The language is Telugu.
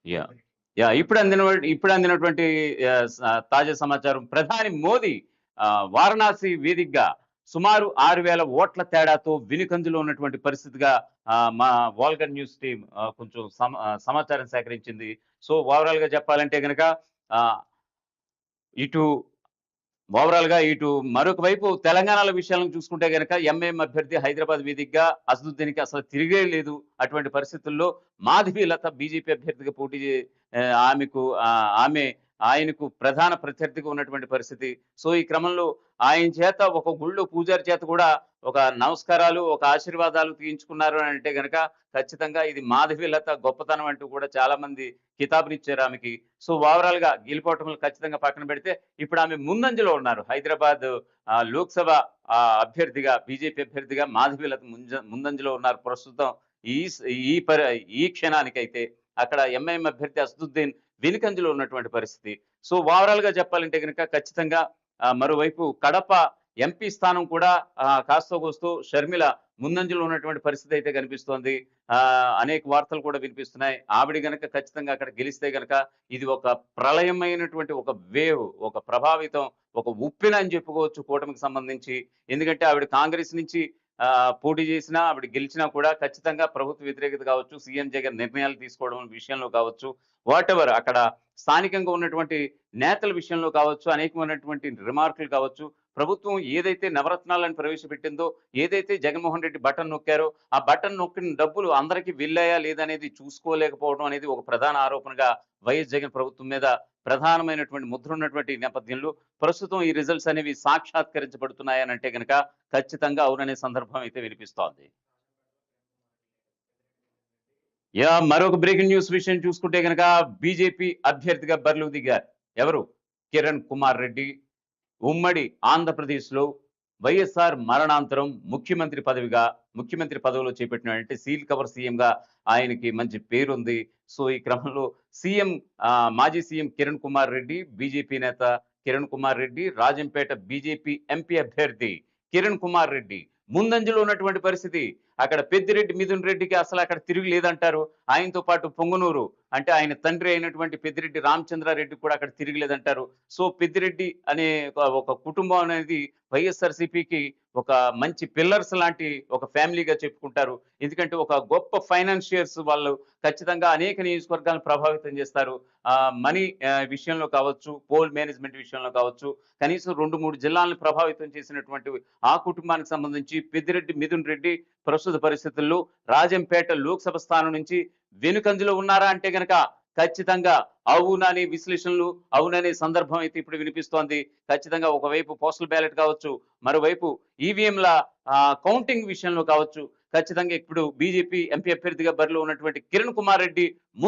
యాహ్! యాహ్! ఇప్పుడు అందినటువంటి తాజా సమాచారం ప్రధాని మోదీ వారణాసి వేదికగా సుమారు 6,000 ఓట్ల తేడాతో వెనుకంజలో ఉన్నటువంటి పరిస్థితిగా మా వోల్గర్ న్యూస్ టీమ్ కొంచెం సమాచారం సేకరించింది. సో, ఓవరాల్‌గా చెప్పాలంటే గనక ఆహ్, ఇటు ఇటు మరొక వైపు తెలంగాణలో విషయాలను చూసుకుంటే గనక ఎంఐఎం అభ్యర్థి హైదరాబాద్ వేదికగా అసదుద్దీన్‌కి అసలు తిరిగే లేదు. అటువంటి పరిస్థితుల్లో మాధవి లత బీజేపీ అభ్యర్థిగా పోటీ చే ఆమె ఆయనకు ప్రధాన ప్రత్యర్థిగా ఉన్నటువంటి పరిస్థితి. సో, ఈ క్రమంలో ఆయన చేత ఒక గుళ్ళో పూజారి చేత కూడా ఒక నమస్కారాలు, ఒక ఆశీర్వాదాలు తీయించుకున్నారు అని అంటే గనక ఖచ్చితంగా ఇది మాధవి లత గొప్పతనం అంటూ కూడా చాలా మంది కితాబునిచ్చారు ఆమెకి. సో, ఓవరాల్‌గా గెలుపోటములు ఖచ్చితంగా పక్కన పెడితే ఇప్పుడు ఆమె ముందంజలో ఉన్నారు. హైదరాబాద్ లోక్‌సభ అభ్యర్థిగా బీజేపీ అభ్యర్థిగా మాధవీలత ముందంజలో ఉన్నారు ప్రస్తుతం. ఈ స్ ఈ పరి ఈ క్షణానికైతే అక్కడ ఎంఐఎం అభ్యర్థి అసదుద్దీన్ వెనుకంజలో ఉన్నటువంటి పరిస్థితి. సో, ఓవరాల్‌గా చెప్పాలంటే గనుక ఖచ్చితంగా మరోవైపు కడప ఎంపీ స్థానం కూడా కాస్తో కూస్తో షర్మిల ముందంజలో ఉన్నటువంటి పరిస్థితి అయితే కనిపిస్తోంది. అనేక వార్తలు కూడా వినిపిస్తున్నాయి. ఆవిడ గనక ఖచ్చితంగా అక్కడ గెలిస్తే గనక ఇది ఒక ప్రళయమైనటువంటి ఒక వేవ్, ఒక ప్రభావితం, ఒక ఉప్పెన అని చెప్పుకోవచ్చు కూటమికి సంబంధించి. ఎందుకంటే ఆవిడ కాంగ్రెస్ నుంచి పోటీ చేసినా, ఆవిడ గెలిచినా కూడా ఖచ్చితంగా ప్రభుత్వ వ్యతిరేకత కావచ్చు, సీఎం జగన్ నిర్ణయాలు తీసుకోవడం విషయంలో కావచ్చు, వాటెవర్ అక్కడ స్థానికంగా ఉన్నటువంటి నేతల విషయంలో కావచ్చు, అనేకమైనటువంటి రిమార్కులు కావచ్చు, ప్రభుత్వం ఏదైతే నవరత్నాలను ప్రవేశపెట్టిందో, ఏదైతే జగన్మోహన్ రెడ్డి బటన్ నొక్కారో, ఆ బటన్ నొక్కిన డబ్బులు అందరికి వెళ్ళాయా లేదనేది చూసుకోలేకపోవడం అనేది ఒక ప్రధాన ఆరోపణగా వైఎస్ జగన్ ప్రభుత్వం మీద ప్రధానమైనటువంటి ముద్ర ఉన్నటువంటి నేపథ్యంలో ప్రస్తుతం ఈ రిజల్ట్స్ అనేవి సాక్షాత్కరించబడుతున్నాయనంటే గనక ఖచ్చితంగా అవుననే సందర్భం అయితే వినిపిస్తోంది. మరొక బ్రేకింగ్ న్యూస్ విషయం చూసుకుంటే గనక బీజేపీ అభ్యర్థిగా బరిలోకి దిగారు. ఎవరు? కిరణ్ కుమార్ రెడ్డి. ఉమ్మడి ఆంధ్రప్రదేశ్‌లో వైఎస్ఆర్ మరణాంతరం ముఖ్యమంత్రి పదవిలో చేపట్టిన సీల్ కవర్ సీఎంగా ఆయనకి మంచి పేరుంది. సో, ఈ క్రమంలో మాజీ సీఎం కిరణ్ కుమార్ రెడ్డి, బీజేపీ నేత కిరణ్ కుమార్ రెడ్డి, రాజంపేట బీజేపీ ఎంపీ అభ్యర్థి కిరణ్ కుమార్ రెడ్డి ముందంజలో ఉన్నటువంటి పరిస్థితి. అక్కడ పెద్దిరెడ్డి మిథున్ రెడ్డికి అసలు అక్కడ తిరుగు లేదంటారు. ఆయనతో పాటు పొంగనూరు అంటే ఆయన తండ్రి అయినటువంటి పెద్దిరెడ్డి రామచంద్రారెడ్డి కూడా అక్కడ తిరగలేదంటారు. సో, పెద్దిరెడ్డి అనే ఒక కుటుంబం అనేది వైఎస్ఆర్‌సీపీకి ఒక మంచి పిల్లర్స్ లాంటి ఒక ఫ్యామిలీగా చెప్పుకుంటారు. ఎందుకంటే ఒక గొప్ప ఫైనాన్షియర్స్ వాళ్ళు ఖచ్చితంగా అనేక నియోజకవర్గాలను ప్రభావితం చేస్తారు. మనీ విషయంలో కావచ్చు, పోల్ మేనేజ్మెంట్ విషయంలో కావచ్చు, కనీసం 2, 3 జిల్లాలను ప్రభావితం చేసినటువంటి ఆ కుటుంబానికి సంబంధించి పెద్దిరెడ్డి మిథున్ రెడ్డి ప్రస్తుత పరిస్థితుల్లో రాజంపేట లోక్సభ స్థానం నుంచి వెనుకంజలో ఉన్నారా అంటే గనక ఖచ్చితంగా అవుననే విశ్లేషణలు, అవుననే సందర్భం అయితే ఇప్పుడు వినిపిస్తోంది. ఖచ్చితంగా ఒకవైపు పోస్టల్ బ్యాలెట్ కావచ్చు, మరోవైపు ఈవీఎంల కౌంటింగ్ విషయంలో కావచ్చు, ఖచ్చితంగా ఇప్పుడు బీజేపీ ఎంపీ అభ్యర్థిగా బరిలో ఉన్నటువంటి కిరణ్ కుమార్ రెడ్డి